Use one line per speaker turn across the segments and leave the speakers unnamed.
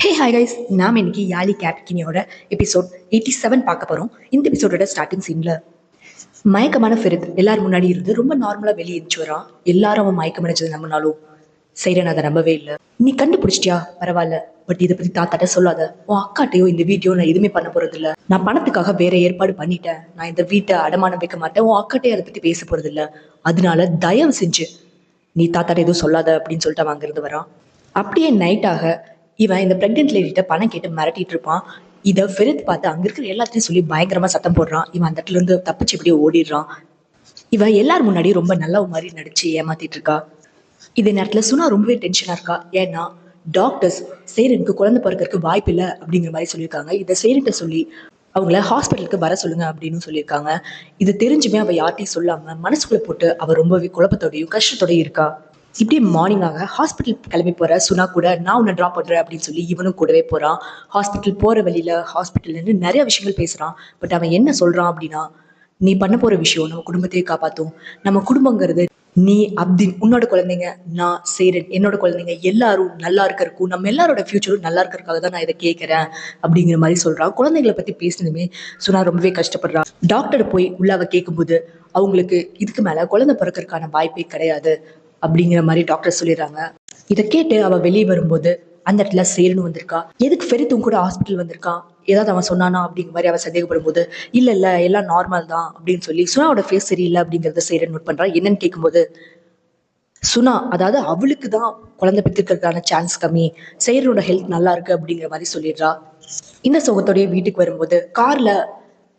Hey hi guys, நாம் இன்னைக்கு யாலி கேப்கினியோட episode 87 பார்க்க போகிறோம். இந்த எபிசோடோட ஸ்டார்டிங் சீனில் மயக்கமான ஃபெரித் எல்லாரும் முன்னாடி இருந்து ரொம்ப நார்மலாக வெளியே எழுந்துச்சு வரான். எல்லாரும் அவன் மயக்கம் அடைஞ்சது நம்பினாலும் சைரன் அதை நம்பவே இல்லை. நீ கண்டுபிடிச்சிட்டியா, பரவாயில்ல, பட் இதை பற்றி தாத்தாட்ட சொல்லாத. உன் அக்காட்டையோ இந்த வீடியோ நான் எதுவுமே பண்ண போறது இல்லை. நான் பணத்துக்காக வேற ஏற்பாடு பண்ணிட்டேன். நான் இந்த வீட்டை அடமானம் வைக்க மாட்டேன். உன் அக்காட்டையும் அதை பற்றி பேச போறது இல்லை. அதனால தயவு செஞ்சு நீ தாத்தாட்ட எதுவும் சொல்லாத அப்படின்னு சொல்லிட்டு அவன் அங்கிருந்து வரான். அப்படியே நைட்டாக இவன் இந்த பிரெக்னென்ட் லேடிட்ட பணம் கேட்டு மிரட்டிட்டு இருப்பான். இதை ஃபெரித் பார்த்து அங்க இருக்கிற எல்லாத்தையும் சொல்லி பயங்கரமா சத்தம் போடுறான். இவன் அந்த இடத்துல இருந்து தப்பிச்சு இப்படியே ஓடிடுறான். இவன் எல்லாரும் முன்னாடி ரொம்ப நல்ல மாதிரி நடிச்சு ஏமாத்திட்டு இருக்கா. இதே நேரத்துல சுனா ரொம்பவே டென்ஷனா இருக்கா. ஏன்னா டாக்டர்ஸ் சேரனுக்கு குழந்தை பிறக்கிறதுக்கு வாய்ப்பு இல்லை அப்படிங்கிற மாதிரி சொல்லியிருக்காங்க. இதை சேரன்ட்ட சொல்லி அவங்கள ஹாஸ்பிட்டலுக்கு வர சொல்லுங்க அப்படின்னு சொல்லியிருக்காங்க. இது தெரிஞ்சுமே அவ யார்ட்டையும் சொல்லாம மனசுக்குள்ள போட்டு அவ ரொம்பவே குழப்பத்தோடையும் கஷ்டத்தோடையும் இருக்கா. இப்படியே மார்னிங்காக ஹாஸ்பிட்டல் கிளம்பி போற சுனா கூட நான் உன்னை ட்ராப் பண்றேன் அப்படின்னு சொல்லி இவனும் கூடவே போறான். ஹாஸ்பிட்டல் போற வழியில ஹாஸ்பிட்டல்ல இருந்து நிறைய விஷயங்கள் பேசுறான். பட் அவன் என்ன சொல்றான் அப்படின்னா, நீ பண்ண போற விஷயம் நம்ம குடும்பத்தையே காப்பாத்தும். நம்ம குடும்பங்கிறது நீ அப்தின் உன்னோட குழந்தைங்க, நான் சேரன் என்னோட குழந்தைங்க, எல்லாரும் நல்லா இருக்கிறதுக்கும் நம்ம எல்லாரோட ஃபியூச்சரும் நல்லா இருக்கிறதுக்காக தான் நான் இதை கேட்கறேன் அப்படிங்கிற மாதிரி சொல்றான். குழந்தைங்களை பத்தி பேசினதுமே சுனா ரொம்பவே கஷ்டப்படுறான். டாக்டர் போய் உள்ள அவ கேட்கும்போது அவங்களுக்கு இதுக்கு மேல குழந்தை பிறக்கிறதுக்கான வாய்ப்பே கிடையாது அப்படிங்கிற மாதிரி டாக்டர் சொல்லிடுறாங்க. இதை கேட்டு அவ வெளியே வரும்போது அந்த இடத்துல சேரனும் வந்திருக்கா. எதுக்கு ஃபெரித்தும் கூட ஹாஸ்பிட்டல் வந்திருக்கான், ஏதாவது அவன் சொன்னானா அப்படிங்கிற மாதிரி அவ சந்தேகப்படும் போது இல்ல இல்ல எல்லாம் நார்மல் தான் அப்படின்னு சொல்லி சுனாவோட ஃபேஸ் சரியில்லை அப்படிங்கறத சேரன் நோட் பண்றான். என்னன்னு கேட்கும்போது சுனா அதாவது அவளுக்கு தான் குழந்தை பெற்றுக்கிறதுக்கான சான்ஸ் கம்மி, சேரனோட ஹெல்த் நல்லா இருக்கு அப்படிங்கிற மாதிரி சொல்லிடுறா. இந்த சோகத்தோடய வீட்டுக்கு வரும்போது கார்ல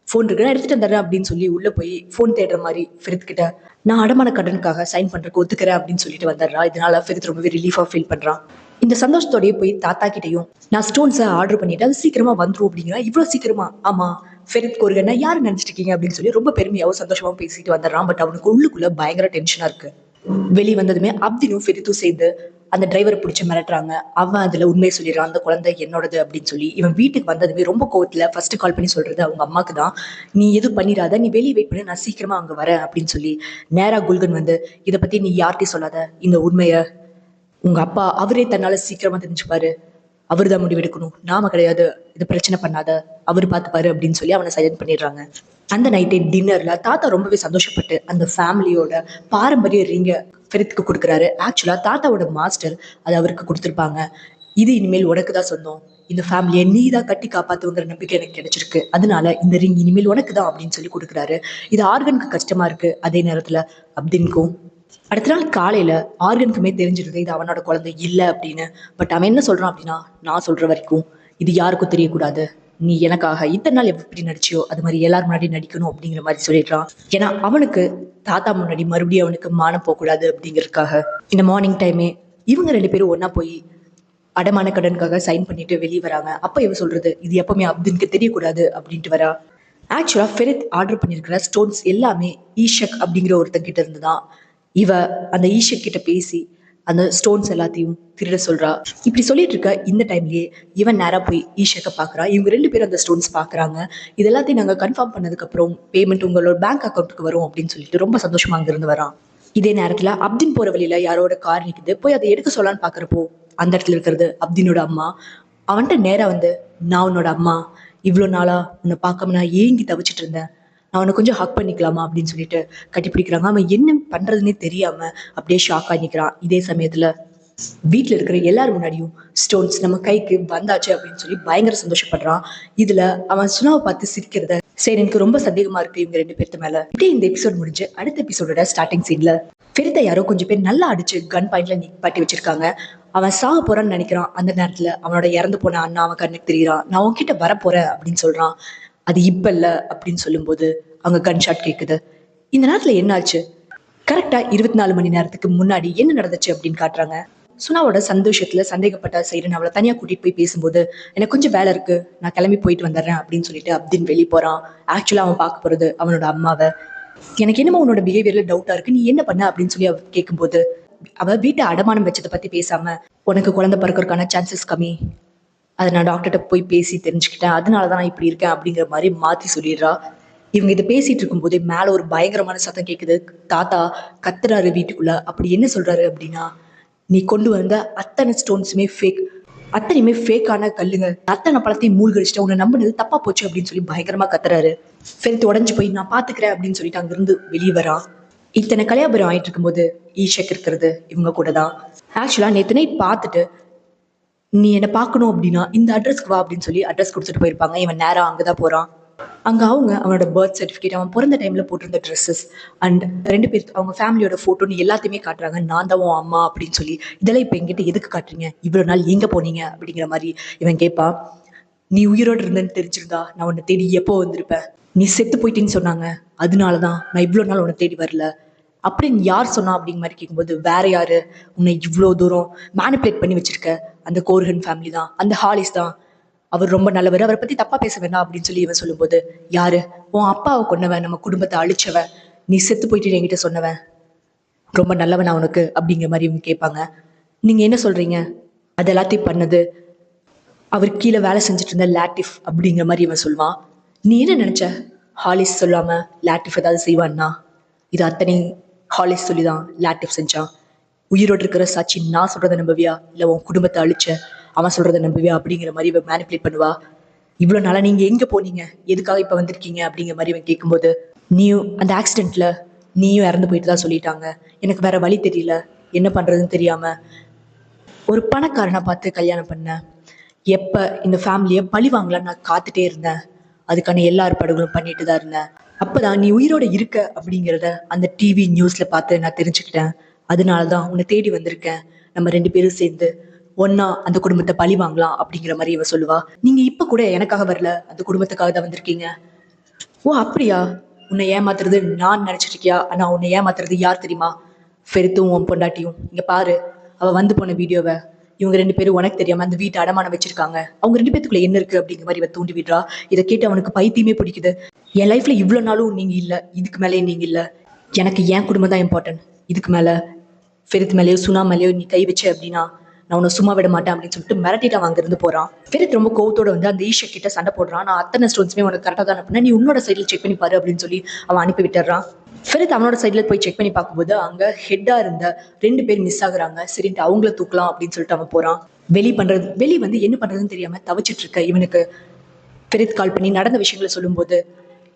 ஃபோன் இருக்கு, நான் எடுத்துட்டு வந்துடுறேன் அப்படின்னு சொல்லி உள்ள போய் ஃபோன் தேடுற மாதிரி ஃபெரித் கிட்ட நான் அடமான கடனுக்காக சைன் பண்றதுக்கு ஒத்துக்கிறேன் அப்படின்னு சொல்லிட்டு வந்துடுறா. இதனால ஃபெரித் ரொம்பவே ரிலீஃபா ஃபீல் பண்றான். இந்த சந்தோஷத்தோடய போய் தாத்தா கிட்டையும் நான் ஸ்டோன்ஸை ஆர்டர் பண்ணிட்டு அது சீக்கிரமா வந்துரும் அப்படிங்கிற. இவ்வளவு சீக்கிரமா? ஆமா, ஃபெரித் கோருகன்னா யாரு நினைச்சிட்டு இருக்கீங்க அப்படின்னு சொல்லி ரொம்ப பெருமையாவும் சந்தோஷமாவும் பேசிட்டு வந்துடுறான். பட் அவனுக்கு உள்ளுக்குள்ள பயங்கர டென்ஷனா இருக்கு. வெளியே வந்ததுமே அப்தினும் ஃபெரித்தும் சேர்ந்து அந்த டிரைவரை பிடிச்சி மிரட்டுறாங்க. அவன் அதுல உண்மையை சொல்லிடுறான், அந்த குழந்தை என்னோடது அப்படின்னு சொல்லி. இவன் வீட்டுக்கு வந்ததுமே ரொம்ப கோவத்துல ஃபர்ஸ்ட் கால் பண்ணி சொல்றது அவங்க அம்மாக்கு தான். நீ எதுவும் பண்ணிடாத, நீ வெளியே வெயிட் பண்ணி, நான் சீக்கிரமா அங்க வரேன் அப்படின்னு சொல்லி நேரா குல்கன் வந்து இதை பத்தி நீ யார்கிட்டையும் சொல்லாத, இந்த உண்மைய உங்க அப்பா அவரே தன்னால சீக்கிரமா தெரிஞ்சுப்பாரு, அவரு தான் முடிவெடுக்கணும், நாம கிடையாது, இது பிரச்சனை பண்ணாத, அவரு பார்த்துப்பாரு அப்படின்னு சொல்லி அவனை சைலண்ட் பண்ணிடுறாங்க. அந்த நைட்டே டின்னர்ல தாத்தா ரொம்பவே சந்தோஷப்பட்டு அந்த ஃபேமிலியோட பாரம்பரிய ரிங்க ஃபெரித்துக்கு கொடுக்குறாரு. ஆக்சுவலா தாத்தாவோட மாஸ்டர் அது அவருக்கு கொடுத்துருப்பாங்க. இது இனிமேல் உனக்கு தான் சொந்தம், இந்த ஃபேமிலியை நீ தான் கட்டி காப்பாத்துங்கிற நம்பிக்கை எனக்கு கிடைச்சிருக்கு, அதனால இந்த ரிங் இனிமேல் உனக்கு தான் அப்படின்னு சொல்லி கொடுக்குறாரு. இது ஆர்கனுக்கு கஷ்டமா இருக்கு, அதே நேரத்துல அப்தின்கும். அடுத்த நாள் காலையில ஆர்கனுக்குமே தெரிஞ்சிருது இது அவனோட குழந்தை இல்லை அப்படின்னு. பட் அவன் என்ன சொல்றான் அப்படின்னா, நான் சொல்ற வரைக்கும் இது யாருக்கும் தெரியக்கூடாது, நீ எனக்காக இத்தனை நாள் எப்படி நடிச்சியோ அது மாதிரி எல்லாரும் முன்னாடி நடிக்கணும் அப்படிங்கிற மாதிரி சொல்லிடுறான். ஏன்னா அவனுக்கு தாத்தா முன்னாடி மறுபடியும் அவனுக்கு மானம் போகக்கூடாது அப்படிங்கிறதுக்காக. இந்த மார்னிங் டைமே இவங்க ரெண்டு பேரும் ஒன்னா போய் அடமான கடனுக்காக சைன் பண்ணிட்டு வெளியே வராங்க. அப்ப இவ சொல்றது இது எப்பவுமே அப்துனுக்கு தெரியக்கூடாது அப்படின்ட்டு வரா. ஆக்சுவலா ஃபெரித் ஆர்டர் பண்ணியிருக்கிற ஸ்டோன்ஸ் எல்லாமே ஈஷக் அப்படிங்கிற ஒருத்தங்கிட்ட இருந்துதான். இவ அந்த ஈஷக் கிட்ட பேசி அந்த ஸ்டோன்ஸ் எல்லாத்தையும் திருட சொல்றா. இப்படி சொல்லிட்டு இருக்க இந்த டைம்லயே இவன் நேரா போய் ஈஷக்க பாக்குறா. இவங்க ரெண்டு பேரும் அந்த ஸ்டோன்ஸ் பாக்குறாங்க. இது எல்லாத்தையும் நாங்க கன்ஃபார்ம் பண்ணதுக்கு அப்புறம் பேமெண்ட் உங்களோட பேங்க் அக்கௌண்ட்டுக்கு வரும் அப்படின்னு சொல்லிட்டு ரொம்ப சந்தோஷமா அங்கிருந்து வரான். இதே நேரத்துல அப்தின் போற வழியில யாரோட கார் நிக்குது, போய் அதை எடுக்க சொல்லலான்னு பாக்குறப்போ அந்த இடத்துல இருக்கிறது அப்தினோட அம்மா. அவன்கிட்ட நேரா வந்து நான் உன்னோட அம்மா, இவ்வளவு நாளா உன்னை பார்க்காம நான் ஏங்கி தவிச்சிட்டு இருந்தேன், நான் உன்னை கொஞ்சம் ஹக் பண்ணிக்கலாமா அப்படின்னு சொல்லிட்டு கட்டிப்பிடிக்கிறாங்க. அவன் என்ன பண்றதுன்னே தெரியாம அப்படியே ஷாக் ஆகிக்கிறான். இதே சமயத்துல வீட்டுல இருக்கிற எல்லாரும் முன்னாடியும் ஸ்டோன்ஸ் நம்ம கைக்கு வந்தாச்சு அப்படின்னு சொல்லி பயங்கர சந்தோஷப்படுறான். இதுல அவன் சுனாவை பார்த்து சிரிக்கிறத சரி எனக்கு ரொம்ப சந்தேகமா இருக்கு இவங்க ரெண்டு பேர்த்து மேல. இதே இந்த எபிசோட் முடிஞ்சு அடுத்த எபிசோடோட ஸ்டார்டிங் சீன்ல ஃபெரித்தை யாரோ கொஞ்சம் பேர் நல்லா அடிச்சு கன் பாயிண்ட்ல நிப்பாட்டி வச்சிருக்காங்க. அவன் சாக போறான்னு நினைக்கிறான். அந்த நேரத்துல அவனோட இறந்து போன அண்ணா அவன் கண்ணுக்கு தெரியுறான். நான் உன்கிட்ட வரப்போறேன் அப்படின்னு சொல்றான். அது இப்ப இல்ல அப்படின்னு சொல்லும்போது அவங்க கன் ஷாட் கேக்குது. இந்த நேரத்துல என்ன ஆச்சு, கரெக்டா 24 மணி நேரத்துக்கு முன்னாடி என்ன நடந்துச்சு அப்படின்னு காட்டுறாங்க. சுனாவோட சந்தோஷத்துல சந்தேகப்பட்ட சைரன் அவளை தனியா கூட்டிட்டு போய் பேசும்போது எனக்கு கொஞ்சம் வேலை இருக்கு, நான் கிளம்பி போயிட்டு வந்துடுறேன் அப்படின்னு சொல்லிட்டு அப்தின் வெளியே போறான். ஆக்சுவலா அவன் பார்க்க போறது அவனோட அம்மாவை. எனக்கு என்னமோ உன்னோட பிஹேவியர்ல டவுட்டா இருக்கு, நீ என்ன பண்ண அப்படின்னு சொல்லி அவ கேட்கும்போது அவ வீட்டை அடமானம் வச்சதை பத்தி பேசாம உனக்கு குழந்தை பிறக்கிறதுக்கான சான்சஸ் கம்மி, அதை நான் டாக்டர்கிட்ட போய் பேசி தெரிஞ்சுக்கிட்டேன், அதனாலதான் நான் இப்படி இருக்கேன் அப்படிங்கிற மாதிரி மாத்தி சொல்லிடுறா. இவங்க இதை பேசிட்டு இருக்கும் போதே மேல ஒரு பயங்கரமான சத்தம் கேக்குது. தாத்தா கத்துறாரு வீட்டுக்குள்ள. அப்படி என்ன சொல்றாரு அப்படின்னா, நீ கொண்டு வந்த அத்தனை ஸ்டோன்ஸுமே ஃபேக், அத்தனையுமே ஃபேக்கான கல்லுங்க, அத்தனை பழத்தையும் மூழ்கடிச்சிட்டு உன்னை நம்பினது தப்பா போச்சு அப்படின்னு சொல்லி பயங்கரமா கத்துறாரு. ஃபெரித் உடஞ்சு போய் நான் பாத்துக்கிறேன் அப்படின்னு சொல்லிட்டு அங்கிருந்து வெளியே வரான். இத்தனை கல்யாபுரம் ஆயிட்டு இருக்கும்போது ஈஷக் இருக்கிறது இவங்க கூட தான். ஆக்சுவலா நேத்து நைட் பார்த்துட்டு நீ என்ன பார்க்கணும் அப்படின்னா இந்த அட்ரஸ்க்கு வா அப்படின்னு சொல்லி அட்ரஸ் கொடுத்துட்டு போயிருப்பாங்க. இவன் நேரா அங்கதான் போறான். அங்க அவங்க அவனோட பர்த் சர்டிபிகேட், அவன் பிறந்த டைம்ல போட்டிருந்த ட்ரெஸ்ஸஸ் அண்ட் 2 பேர் அவங்க ஃபேமிலியோட போட்டோன்னு எல்லாத்தையுமே காட்டுறாங்க. நான் தான் உன் அம்மா அப்படின்னு சொல்லி. இதெல்லாம் இப்ப என்கிட்ட எதுக்கு காட்டுறீங்க, இவ்வளவு நாள் எங்க போனீங்க அப்படிங்கிற மாதிரி இவன் கேட்பான். நீ உயிரோடு இருந்தேன்னு தெரிஞ்சிருந்தா நான் உன்னை தேடி எப்போ வந்திருப்பேன். நீ செத்து போயிட்டேன்னு சொன்னாங்க, அதனாலதான் நான் இவ்வளவு நாள் உன்னை தேடி வரல அப்படின்னு யார் சொன்னா அப்படிங்கிற மாதிரி கேட்கும்போது, வேற யாரு, உன்னை இவ்வளவு தூரம் மேனிபுலேட் பண்ணி வச்சிருக்க அந்த கோர்ஹன் ஃபேமிலி தான், அந்த ஹாலிஸ் தான். அவர் ரொம்ப நல்லவர், அவரை பத்தி தப்பா பேச வேண்டாம் அப்படின்னு சொல்லி இவன் சொல்லும்போது, யாரு, உன் அப்பாவை கொன்னவன், நம்ம குடும்பத்தை அழிச்சவன், நீ செத்து போயிட்டு என்கிட்ட சொன்னவன் ரொம்ப நல்லவன் அவனுக்கு அப்படிங்கிற மாதிரி இவங்க கேட்பாங்க. நீங்க என்ன சொல்றீங்க, அது எல்லாத்தையும் பண்ணது அவர் கீழே வேலை செஞ்சுட்டு இருந்த லாட்டிஃப் அப்படிங்கிற மாதிரி இவன் சொல்லுவான். நீ என்ன நினைச்ச, ஹாலிஸ் சொல்லாம லாட்டிஃப் ஏதாவது செய்வான்னா? இது அத்தனை ஹாலிஸ் சொல்லிதான் லாட்டிஃப் செஞ்சான். உயிரோடு இருக்கிற சாட்சி நான் சொல்றதை நம்புவியா, இல்ல உன் குடும்பத்தை அழிச்ச அவன் சொல்றதை நம்புவியா அப்படிங்கிற மாதிரி இவன் மேனிபுலேட் பண்ணுவா. இவ்வளவு நாளா நீங்க எங்க போனீங்க, எதுக்காக இப்ப வந்திருக்கீங்க அப்படிங்கிற மாதிரி இவன் கேட்கும்போது, நீயும் அந்த ஆக்சிடென்ட்ல நீயும் இறந்து போயிட்டு தான் சொல்லிட்டாங்க. எனக்கு வேற வழி தெரியல, என்ன பண்றதுன்னு தெரியாம ஒரு பணக்காரனை பார்த்து கல்யாணம் பண்ணேன். எப்ப இந்த ஃபேமிலியை பழி வாங்கலான்னு நான் காத்துட்டே இருந்தேன். அதுக்கான எல்லா ஏற்பாடுகளும் பண்ணிட்டு தான் இருந்தேன். அப்பதான் நீ உயிரோட இருக்க அப்படிங்கிறத அந்த டிவி நியூஸ்ல பார்த்து நான் தெரிஞ்சுக்கிட்டேன். அதனாலதான் உன்னை தேடி வந்திருக்கேன். நம்ம 2 பேரும் சேர்ந்து ஒன்னா அந்த குடும்பத்தை பழி வாங்கலாம் அப்படிங்கிற மாதிரி இவ சொல்லுவா. நீங்க இப்ப கூட எனக்காக வரல, அந்த குடும்பத்துக்காக தான் வந்திருக்கீங்க. ஓ அப்படியா, உன்னை ஏமாத்துறது நான் நினைச்சிட்டு இருக்கியா? ஆனா உன்னை ஏமாத்துறது யார் தெரியுமா, ஃபெரித்தும் உன் பொண்டாட்டியும். இங்க பாரு, அவ வந்து போன வீடியோவை இவங்க 2 பேரும் உனக்கு தெரியாம அந்த வீட்டை அடமானம் வச்சிருக்காங்க. அவங்க 2 பேத்துக்குள்ள என்ன இருக்கு அப்படிங்கிற மாதிரி இவ தூண்டி விடுறா. இதை கேட்டு அவனுக்கு பைத்தியமே பிடிக்குது. என் லைஃப்ல இவ்வளவு நாளும் நீங்க இல்ல, இதுக்கு மேலேயும் நீங்க இல்ல, எனக்கு என் குடும்பம் தான் இம்பார்ட்டன்ட். இதுக்கு மேல ஃபெரித் மேலேயோ சுனா மேலேயோ நீ கை வச்ச அப்படின்னா நான் உன்னை சும்மா விட மாட்டேன் அப்படின்னு சொல்லிட்டு மிரட்டிட்டு அவன் அங்கிருந்து போறான். ஃபெரித் ரொம்ப கோவத்தோட வந்து அந்த ஈஷக் கிட்ட சண்டை போடுறான். நான் அத்தனை ஸ்டோன்ஸுமே உனக்கு கரெக்டாக தான் அனுப்புனேன், நீ உன்னோட சைடில் செக் பண்ணி பாரு அப்படின்னு சொல்லி அவன் அனுப்பி விட்டுறான். ஃபெரித் அவனோட சைடில் போய் செக் பண்ணி பார்க்கும்போது அங்க ஹெட்டா இருந்த 2 பேர் மிஸ் ஆகுறாங்க. சரின்ட்டு அவங்கள தூக்கலாம் அப்படின்னு சொல்லிட்டு அவன் போறான். வெளி வந்து என்ன பண்றதுன்னு தெரியாம தவிச்சிட்டு இருக்க இவனுக்கு ஃபெரித் கால் பண்ணி நடந்த விஷயங்களை சொல்லும்போது,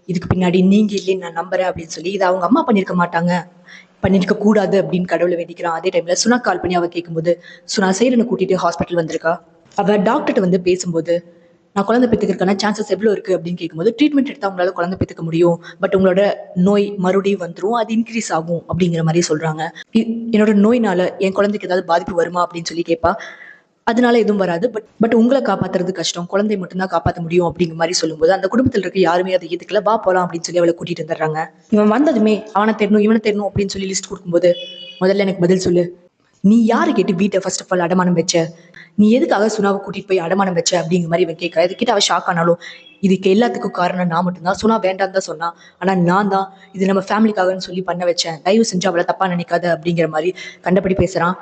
இதுக்கு பின்னாடி நீங்க இல்லைன்னு நான் நம்புறேன் அப்படின்னு சொல்லி, இதை அவங்க அம்மா பண்ணியிருக்க மாட்டாங்க, பண்ணிருக்க கூடாது அப்படின்னு கடவுளை வேண்டிக்கிறான். அதே டைம்ல சுனா கால் பண்ணி அவ கேட்கும்போது, சுனா சைரனை கூட்டிட்டு ஹாஸ்பிட்டல் வந்திருக்கா. அவ டாக்டர்கிட்ட வந்து பேசும்போது, நான் குழந்தை பெற்றுக்கிறதுக்கான சான்சஸ் எவ்வளோ இருக்கு அப்படின்னு கேட்கும்போது, ட்ரீட்மெண்ட் எடுத்தா உங்களால குழந்தை பெற்றுக்க முடியும், பட் உங்களோட நோய் மறுபடியும் வந்துடும், அது இன்க்ரீஸ் ஆகும் அப்படிங்கிற மாதிரி சொல்றாங்க. என்னோட நோயினால என் குழந்தைக்கு ஏதாவது பாதிப்பு வருமா அப்படின்னு சொல்லி கேட்பா. அதனால எதுவும் வராது, பட் உங்களை காப்பாத்துறது கஷ்டம், குழந்தை மட்டும்தான் காப்பாற்ற முடியும் அப்படிங்கிற மாதிரி சொல்லும்போது அந்த குடும்பத்தில் இருக்க யாருமே அதை ஏத்துக்கல. வா போலாம் அப்படின்னு சொல்லி அவளை கூட்டிட்டு வந்துடுறாங்க. இவன் வந்ததுமே அவனை தேடணும் இவனை தேடணும் அப்படின்னு சொல்லி லிஸ்ட் கொடுக்கும்போது, முதல்ல எனக்கு பதில் சொல்லு, நீ யாரு கேட்டு வீட்டை ஃபர்ஸ்ட் ஆஃப் ஆல் அடமானம் வச்ச, நீ எதுக்காக சுனாவை கூட்டிட்டு போய் அடமானம் வச்ச அப்படிங்கிற மாதிரி இவன் கேட்கற. இது கிட்ட அவ ஷாக் ஆனாலும், இதுக்கு எல்லாத்துக்கும் காரணம் நான் மட்டும்தான், சுனா வேண்டாம் தான் சொன்னா, ஆனா நான் தான் இது நம்ம ஃபேமிலிக்காகன்னு சொல்லி பண்ண வச்சேன், தயவு செஞ்சு அவளை தப்பா நினைக்காத அப்படிங்கிற மாதிரி கண்டபடி பேசுறான்.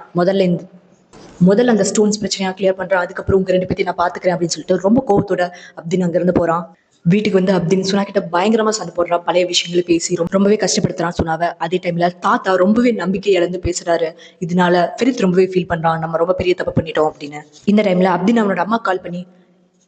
முதல்ல அந்த ஸ்டோன்ஸ் பிரச்சனையா கிளியர் பண்றான். அதுக்கப்புறம் உங்க 2 பேத்தையும் நான் பாத்துக்கிறேன் அப்படின்னு சொல்லிட்டு ரொம்ப கோவத்தோட அப்தின் அங்கிருந்து போறான். வீட்டுக்கு வந்து அப்தின் சுனா கிட்ட பயங்கரமா சண்டை போடுறான். பழைய விஷயங்களை பேசி ரொம்பவே கஷ்டப்படுத்துறான் சுனாவை. அதே டைம்ல தாத்தா ரொம்பவே நம்பிக்கை இழந்து பேசுறாரு. இதனால ஃபெரித் ரொம்பவே ஃபீல் பண்றான், நம்ம ரொம்ப பெரிய தப்பு பண்ணிட்டோம் அப்படின்னு. இந்த டைம்ல அப்தின் அவனோட அம்மா கால் பண்ணி,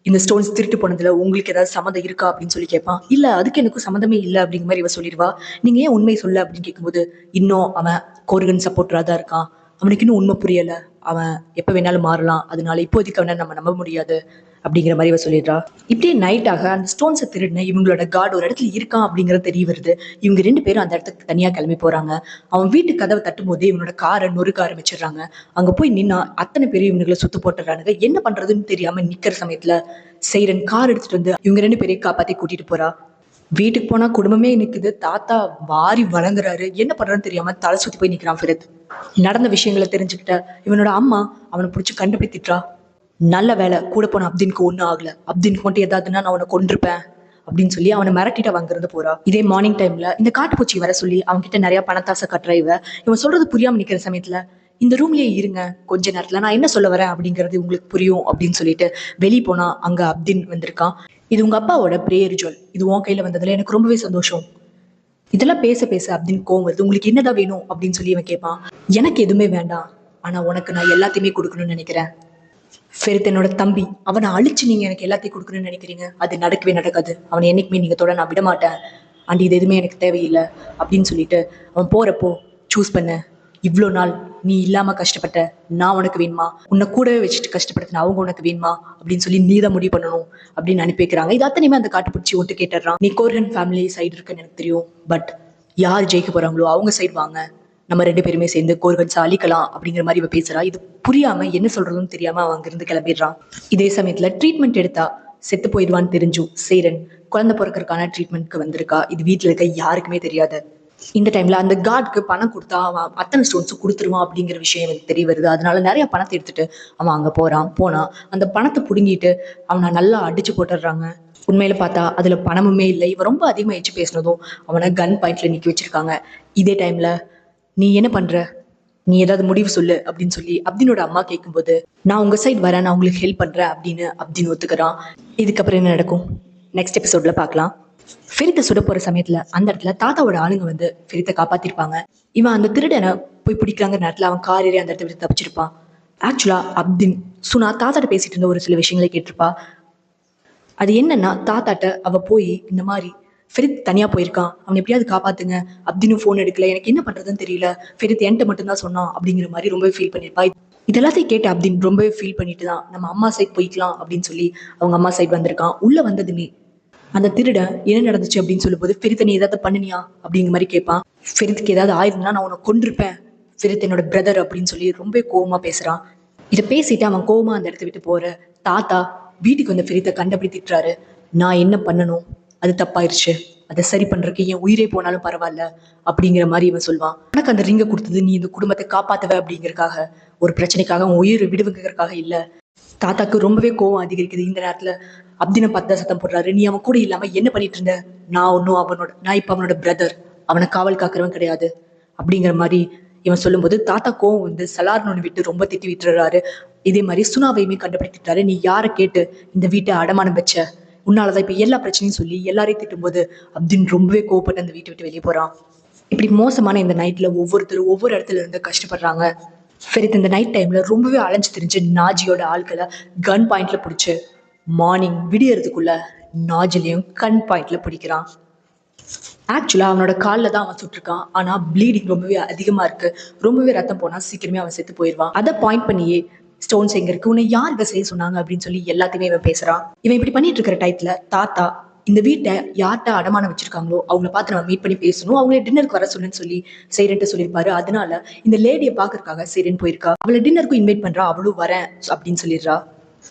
இந்த ஸ்டோன்ஸ் திருட்டு போனதுல உங்களுக்கு ஏதாவது சம்மந்தம் இருக்கா அப்படின்னு சொல்லி கேட்பான். இல்ல, அதுக்கு எனக்கு சம்மந்தமே இல்லை அப்படிங்கிற மாதிரி இவ சொல்லிடுவா. நீங்க ஏன் உண்மை சொல்ல அப்படின்னு கேட்கும்போது, இன்னும் அவன் கோர்கன் சப்போர்ட்டரா தான் இருக்கான், அவனுக்கு இன்னும் உண்மை புரியல, அவன் எப்ப வேணாலும் மாறலாம், அதனால இப்போதைக்கு அவனை நம்ம நம்ப முடியாது அப்படிங்கிற மாதிரி இவ சொல்லிடுறா. இப்படியே நைட்டாக அந்த ஸ்டோன்ஸை திருடின இவங்களோட கார்டு ஒரு இடத்துல இருக்கான் அப்படிங்கிறது தெரிய வருது. இவங்க 2 பேரும் அந்த இடத்துக்கு தனியா கிளம்பி போறாங்க. அவன் வீட்டு கதவை தட்டும் போதே இவனோட காரை நொறுக்க ஆரம்பிச்சிடுறாங்க. அங்க போய் நின்னா அத்தனை பேரும் இவங்களை சுத்து போட்டுறானுங்க. என்ன பண்றதுன்னு தெரியாம நிக்கிற சமயத்துல சைரன் கார் எடுத்துட்டு வந்து இவங்க 2 பேரையும் காப்பாத்தி கூட்டிட்டு போறா. வீட்டுக்கு போனா குடும்பமே நிக்குது. தாத்தா வாரி வழங்குறாரு. என்ன பண்றதுன்னு தெரியாம தலை சுத்தி போய் நிக்கிறான் ஃபெரித். நடந்த விஷயங்களை தெரிஞ்சுக்கிட்ட இவனோட அம்மா அவனை பிடிச்சி கண்டுபிடி திட்டுறா. நல்ல வேலை கூட போன அப்தினுக்கு ஒன்றும் ஆகல, அப்தினுக்கு மட்டும் ஏதாவதுன்னா நான் அவனை கொண்டிருப்பேன் அப்படின்னு சொல்லி அவனை மிரட்டிட்டு அங்கிருந்து போறா. இதே மார்னிங் டைம்ல இந்த காட்டுப்பூச்சி வர சொல்லி அவங்க கிட்ட நிறைய பணத்தாசை கட்டுற இவன் சொல்றது புரியாம நிக்கிற சமயத்துல, இந்த ரூம்லயே இருங்க, கொஞ்ச நேரத்துல நான் என்ன சொல்ல வரேன் அப்படிங்கிறது உங்களுக்கு புரியும் அப்படின்னு சொல்லிட்டு வெளியே போனா அங்க அப்தின் வந்திருக்கான். இது உங்க அப்பாவோட பிரேயர் ஜுவல், இது உன் கையில வந்ததுல எனக்கு ரொம்பவே சந்தோஷம். இதெல்லாம் பேச பேச அப்படின்னு கோவம் வருது. உங்களுக்கு என்னதான் வேணும் அப்படின்னு சொல்லி இவன் கேட்பான். எனக்கு எதுவுமே வேண்டாம், ஆனா உனக்கு நான் எல்லாத்தையுமே கொடுக்கணும்னு நினைக்கிறேன். ஃபெரித் என்னோட தம்பி, அவனை அழிச்சு நீங்க எனக்கு எல்லாத்தையும் கொடுக்கணும்னு நினைக்கிறீங்க, அது நடக்கவே நடக்காது. அவனை என்னைக்குமே நீங்க தொட நான் விட மாட்டேன். அண்ட் இது எதுவுமே எனக்கு தேவையில்லை அப்படின்னு சொல்லிட்டு அவன் போறப்போ சூஸ் பண்ண. இவ்வளோ நாள் நீ இல்லாம கஷ்டப்பட்ட, நான் உனக்கு வேணுமா? உன்னை கூடவே வச்சுட்டு கஷ்டப்படுத்தின அவங்க உனக்கு வேணுமா அப்படின்னு சொல்லி நீ தான் முடிவு பண்ணணும் அப்படின்னு அனுப்பி வைக்கிறாங்க. இது அத்தனையுமே அந்த காட்டுப்பூச்சி ஒட்டு கேட்டுறான். நீ கோர்ஹன் ஃபேமிலி சைடு இருக்குன்னு எனக்கு தெரியும், பட் யார் ஜெயிக்க போறாங்களோ அவங்க சைடு வாங்க, நம்ம 2 பேருமே சேர்ந்து கோர்கன்ஸை அழிக்கலாம் அப்படிங்கிற மாதிரி இவ பேசுறா. இது புரியாம என்ன சொல்றதுன்னு தெரியாம அவன் அங்கிருந்து கிளம்பிடுறான். இதே சமயத்துல ட்ரீட்மெண்ட் எடுத்தா செத்து போயிடுவான்னு தெரிஞ்சும் சேரன் குழந்தை பிறக்கிறதுக்கான ட்ரீட்மெண்ட்க்கு வந்திருக்கா. இது வீட்டுல இருக்க யாருக்குமே தெரியாது. இந்த டைம்ல அந்த கார்டுக்கு பணம் கொடுத்தா அவன் அத்தனை ஸ்டோன்ஸும் கொடுத்துருவான் அப்படிங்கிற விஷயம் எனக்கு தெரிய வருது. அதனால நிறைய பணத்தை எடுத்துட்டு அவன் அங்க போனா அந்த பணத்தை புடுங்கிட்டு அவனை நல்லா அடிச்சு போட்டுடுறாங்க. உண்மையில பார்த்தா அதுல பணமுமே இல்லை. இவன் ரொம்ப அதிகமா எச்சு பேசினதும் அவனை கன் பாயிண்ட்ல நிக்க வச்சிருக்காங்க. இதே டைம்ல நீ என்ன பண்ற, நீ ஏதாவது முடிவு சொல்லு அப்படின்னு சொல்லி அப்தினோட அம்மா கேட்கும்போது, நான் உங்க சைட் வரேன், நான் உங்களுக்கு ஹெல்ப் பண்றேன் அப்படின்னு அப்தின் ஒத்துக்கிறான். இதுக்கப்புறம் என்ன நடக்கும் நெக்ஸ்ட் எபிசோட்ல பார்க்கலாம். ஃபெரித்தை சுட போற சமயத்துல அந்த இடத்துல தாத்தாவோட ஆளுங்க வந்து ஃபெரித்தை காப்பாத்திருப்பாங்க. இவன் அந்த திருடனை போய் பிடிக்கிறாங்க நேரத்துல அவன் கார் ஏறி அந்த இடத்த விட்டு தப்பிச்சிருப்பான். ஆக்சுவலா அப்தின் சுனா தாத்தாட்ட பேசிட்டு இருந்த ஒரு சில விஷயங்களை கேட்டிருப்பா. அது என்னன்னா, தாத்தாட்ட அவ போய் இந்த மாதிரி ஃபெரித் தனியா போயிருக்கான், அவனை எப்படியாவது காப்பாத்துங்க, அப்தினும் ஃபோன் எடுக்கல, எனக்கு என்ன பண்றதுன்னு தெரியல, ஃபெரித் என்கிட்ட மட்டும்தான் சொன்னான் அப்படிங்கிற மாதிரி ரொம்பவே ஃபீல் பண்ணிருப்பா. இதெல்லாத்தையும் கேட்டு அப்தின் ரொம்பவே ஃபீல் பண்ணிட்டு தான் நம்ம அம்மா சைட் போய்க்கலாம் அப்படின்னு சொல்லி அவங்க அம்மா சைட் வந்திருக்கான். உள்ள வந்ததுமே அந்த திருடன் என்ன நடந்துச்சு அப்படின்னு சொல்லும்போது, ஃபெரித் நீ ஏதாவது பண்ணினியா அப்படிங்கிற மாதிரி கேட்பான். ஃபெரித்துக்கு ஏதாவது ஆயிருந்தா நான் உன்னை கொண்டிருப்பேன், ஃபெரித் என்னோட பிரதர் அப்படின்னு சொல்லி ரொம்ப கோவமா பேசுறான். இதை பேசிட்டு அவன் கோவமா அந்த இடத்த விட்டு போற. தாத்தா வீட்டுக்கு வந்து ஃபெரித்தை கண்டபடி திட்டுறாரு. நான் என்ன பண்ணணும், அது தப்பாயிருச்சு, அதை சரி பண்றதுக்கு என் உயிரே போனாலும் பரவாயில்ல அப்படிங்கிற மாதிரி இவன் சொல்வான். உனக்கு அந்த ரிங்கை கொடுத்தது நீ இந்த குடும்பத்தை காப்பாத்துவ அப்படிங்கறக்காக, ஒரு பிரச்சனைக்காக உன் உயிரை விடுவங்கிறதுக்காக இல்ல. தாத்தாக்கு ரொம்பவே கோவம் அதிகரிக்குது. இந்த நேரத்துல அப்தினை பார்த்து சத்தம் போடுறாரு, நீ அவன் கூட இல்லாம என்ன பண்ணிட்டு இருந்த, நான் இப்ப அவனோட பிரதர், அவனை காவல் காக்குறவன் கிடையாது அப்படிங்கிற மாதிரி இவன் சொல்லும்போது தாத்தா கோவம் வந்து சலார்னு விட்டு ரொம்ப திட்டி விட்டுறாரு. இதே மாதிரி சுனாவையுமே கண்டுபிடித்துட்டாரு. நீ யாரை கேட்டு இந்த வீட்டை அடமானம் வச்ச, உன்னாலதான் இப்ப எல்லா பிரச்சனையும் சொல்லி எல்லாரையும் திட்டும் போது அப்படின்னு ரொம்பவே கோவப்பட்டு அந்த வீட்டை விட்டு வெளியே போறான். இப்படி மோசமான இந்த நைட்ல ஒவ்வொருத்தரும் ஒவ்வொரு இடத்துல இருந்து கஷ்டப்படுறாங்க. ஃபெரித் இந்த நைட் டைம்ல ரொம்பவே அலைஞ்சு தெரிஞ்சு நாஜியோட ஆட்களை கன் பாயிண்ட்ல பிடிச்சு மார்னிங் விடியறதுக்குள்ள நாஜிலையும் கன் பாயிண்ட்ல பிடிக்கிறான். ஆக்சுவலா அவனோட காலில் தான் அவன் சுட்டிருக்கான். ஆனா ப்ளீடிங் ரொம்பவே அதிகமா இருக்கு, ரொம்பவே ரத்தம் போனா சீக்கிரமே அவன் செத்து போயிடுவான். அதை பாயிண்ட் பண்ணியே ஸ்டோன்ஸ் எங்க இருக்கு, உன்னை யார் இதை செய்ய சொன்னாங்க அப்படின்னு சொல்லி எல்லாத்தையுமே இவன் பேசுறான். இவன் இப்படி பண்ணிட்டு இருக்கிற டயத்துல தாத்தா இந்த வீட்டை யார்கிட்ட அடமானம் வச்சிருக்காங்களோ அவங்கள பார்த்து நம்ம மீட் பண்ணி பேசணும், அவங்கள டின்னருக்கு வர சொல்லுன்னு சொல்லி சேரன்ட்டு சொல்லியிருப்பாரு. அதனால இந்த லேடியை பாக்குறதுக்காக சேரன் போயிருக்கா. அவளை டின்னருக்கும் இன்வைட் பண்றா, அவளும் வரேன் அப்படின்னு சொல்லிடுறா.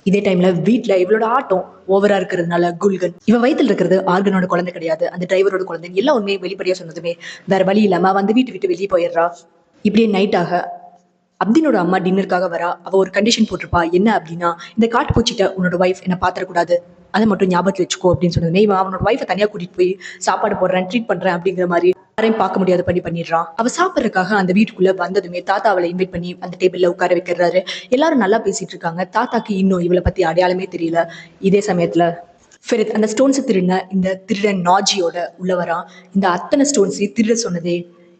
இதே டைம்ல வீட்டுல இவளோட ஆட்டம் ஓவரா இருக்கிறதுனால குல்கன், இவன் வயித்துல இருக்கிறது ஆர்கனோட குழந்தை கிடையாது, அந்த டிரைவரோட குழந்தை, எல்லா உண்மையை வெளிப்படையா சொன்னதுமே வேற வழி இல்லாம அவ அந்த வீட்டு விட்டு வெளியே போயிடுறா. இப்படியே நைட் ஆக அப்தினோட அம்மா டின்னருக்காக வரா. அவ ஒரு கண்டிஷன் போட்டிருப்பா. என்ன அப்படின்னா, இந்த காட்டுப்பூச்சிட்ட உன்னோட ஒய்ஃப் என்ன பாத்திரக்கூடாது, அதை மட்டும் ஞாபகத்தில் வச்சுக்கோ அப்படின்னு சொன்னதுமே இவன் அவனோட ஒய்ஃபை தனியா கூட்டிட்டு போய் சாப்பாடு போடுறேன், ட்ரீட் பண்றேன் அப்படிங்கிற மாதிரி யாரையும் பார்க்க முடியாத பண்ணிடுறான். அவ சாப்பிட்றதுக்காக அந்த வீட்டுக்குள்ள வந்ததுமே தாத்தா அவளை இன்வைட் பண்ணி அந்த டேபிள்ல உட்கார வைக்கிறாரு. எல்லாரும் நல்லா பேசிட்டு இருக்காங்க. தாத்தாக்கு இன்னும் இவளை பத்தி அடையாளமே தெரியல. இதே சமயத்துல ஃபெரித் அந்த ஸ்டோன்ஸை திருடின இந்த திருடன் நாஜியோட உள்ள வரான். இந்த அத்தனை ஸ்டோன்ஸையும் திருட சொன்னதே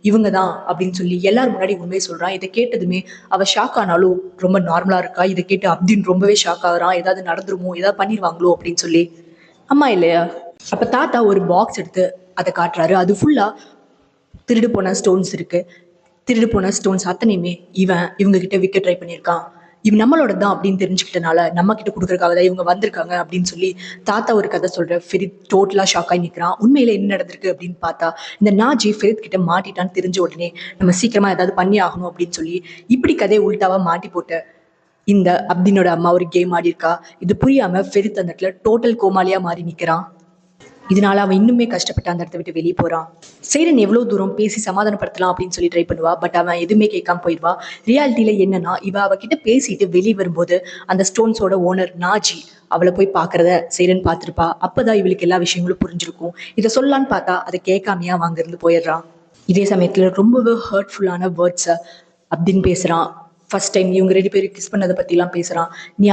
இவங்க தான் அப்படின்னு சொல்லி எல்லாரும் முன்னாடி உண்மையை சொல்றான். இதை கேட்டதுமே அவ ஷாக் ஆனாலும் ரொம்ப நார்மலா இருக்கா. இதை கேட்டு அப்தின் ரொம்பவே ஷாக் ஆகுறான். ஏதாவது நடந்துருமோ, ஏதாவது பண்ணிடுவாங்களோ அப்படின்னு சொல்லி. அம்மா இல்லையா? அப்ப தாத்தா ஒரு பாக்ஸ் எடுத்து அதை காட்டுறாரு. அது ஃபுல்லா திருடு போன ஸ்டோன்ஸ் இருக்கு. திருடு போன ஸ்டோன்ஸ் அத்தனையுமே இவங்க கிட்ட விற்க ட்ரை பண்ணியிருக்கான். இவன் நம்மளோட தான் அப்படின்னு தெரிஞ்சுக்கிட்டனால நம்ம கிட்ட கொடுக்கறதுக்காக தான் இவங்க வந்திருக்காங்க அப்படின்னு சொல்லி தாத்தா ஒரு கதை சொல்ற. ஃபெரித் டோட்டலா ஷாக் ஆகி நிற்கிறான். உண்மையில என்ன நடந்திருக்கு அப்படின்னு பார்த்தா, இந்த நாஜி ஃபெரித் கிட்ட மாட்டிட்டான்னு தெரிஞ்ச உடனே நம்ம சீக்கிரமா ஏதாவது பண்ணி ஆகணும் அப்படின்னு சொல்லி இப்படி கதையை உள்டாவா மாட்டி போட்ட இந்த அப்தினோட அம்மா ஒரு கேம் ஆடி இருக்கா. இது புரியாம ஃபெரித் அந்த இடத்துல டோட்டல் கோமாளியா மாறி நிற்கிறான். இதனால அவன் இன்னுமே கஷ்டப்பட்டு அந்த இடத்த விட்டு வெளியே போறான். சேரன் எவ்வளவு தூரம் பேசி சமாதானப்படுத்தலாம் அப்படின்னு சொல்லி ட்ரை பண்ணுவா. பட் அவன் எதுவுமே கேட்காம போயிடுவா. ரியாலிட்டியில என்னன்னா, அவகிட்ட பேசிட்டு வெளியே வரும்போது அந்த ஸ்டோன்ஸோட ஓனர் நாஜி அவளை போய் பாக்குறத சேரன் பார்த்திருப்பா. அப்பதான் இவளுக்கு எல்லா விஷயங்களும் புரிஞ்சிருக்கும். இதை சொல்லலான்னு பார்த்தா அதை கேட்காமையா அவன் அங்கிருந்து போயிடுறான். இதே சமயத்துல ரொம்பவே ஹர்ட்ஃபுல்லான வேர்ட்ஸை அப்படின்னு பேசுறான். ஃபர்ஸ்ட் டைம் இவங்க 2 பேரும் கிஸ் பண்ணதை பத்திலாம் பேசுறான். நீ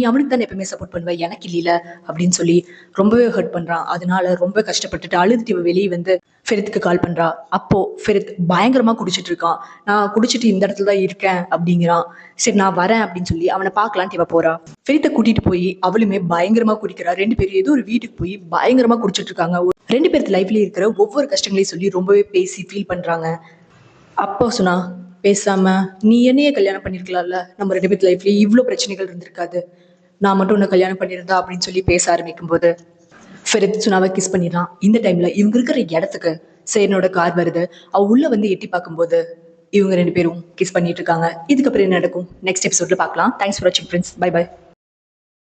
அவனுக்கு தானே எப்பவுமே சப்போர்ட் பண்ணுவ, எனக்கு இல்லைல அப்படின்னு சொல்லி ரொம்பவே ஹர்ட் பண்றான். அதனால ரொம்ப கஷ்டப்பட்டுட்டு அழுதுட்டு இவ வெளியே வந்து ஃபெரித்துக்கு கால் பண்றா. அப்போ ஃபெரித் பயங்கரமா குடிச்சிட்டு இருக்கான். நான் குடிச்சிட்டு இந்த இடத்துல தான் இருக்கேன் அப்படிங்கிறான். சரி நான் வரேன் அப்படின்னு சொல்லி அவனை பார்க்கலான்ட்டு இவ போறா. ஃபெரித்தை கூட்டிட்டு போய் அவளுமே பயங்கரமா குடிக்கிறா. 2 பேரும் ஏதோ ஒரு வீட்டுக்கு போய் பயங்கரமா குடிச்சிட்டு இருக்காங்க. 2 பேருக்கு லைஃப்லயே இருக்கிற ஒவ்வொரு கஷ்டங்களையும் சொல்லி ரொம்பவே பேசி ஃபீல் பண்றாங்க. அப்போ சொன்னா, பேசாம நீ என்னையே கல்யாணம் பண்ணிருக்கலாம்ல, நம்ம 2 பேர் லைஃப்லயே இவ்வளவு பிரச்சனைகள் இருந்திருக்காது, நான் மட்டும் உன்னை கல்யாணம் பண்ணியிருந்தா அப்படின்னு சொல்லி பேச ஆரம்பிக்கும் போது ஃபெரித் சுனாவை கிஸ் பண்ணிடுறான். இந்த டைம்ல இவங்க இருக்கிற இடத்துக்கு சேரனோட கார் வருது. அவ உள்ள வந்து எட்டி பார்க்கும்போது இவங்க 2 பேரும் கிஸ் பண்ணிட்டு இருக்காங்க. இதுக்கப்புறம் என்ன நடக்கும் நெக்ஸ்ட் எபிசோட்ல பார்க்கலாம். தேங்க்ஸ் ஃபார் வாட்சிங் ஃப்ரெண்ட்ஸ். Bye by.